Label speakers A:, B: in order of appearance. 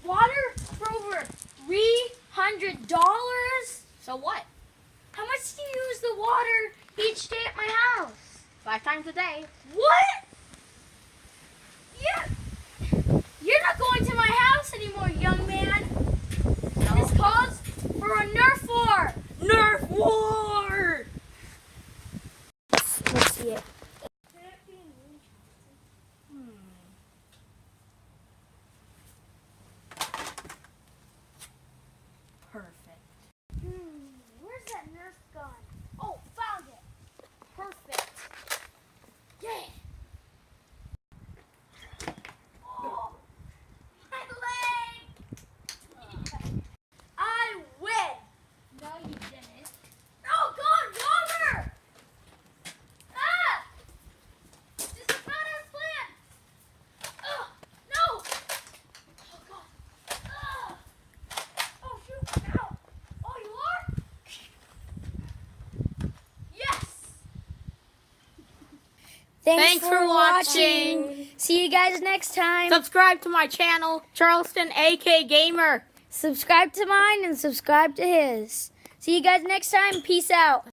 A: water for over $300.
B: So what?
A: How much do you use the water each day at my house?
B: 5 times a day.
A: What? You're not going to my house anymore, young man.
B: No.
A: This calls for a Nerf war.
B: Nerf war!
A: Let's see it.
B: Perfect.
A: Where's that Nerf gun? Oh, found it. Perfect. Yeah. Oh, my leg. I win.
B: No, you didn't.
A: Oh, God, water. Ah! This is not our plan. Oh, no. Oh, God. Ah. Oh, shoot. Ow. Oh, you are? Yes.
B: Thanks for watching.
A: See you guys next time.
B: Subscribe to my channel, Charleston AK Gamer.
A: Subscribe to mine and subscribe to his. See you guys next time. Peace out.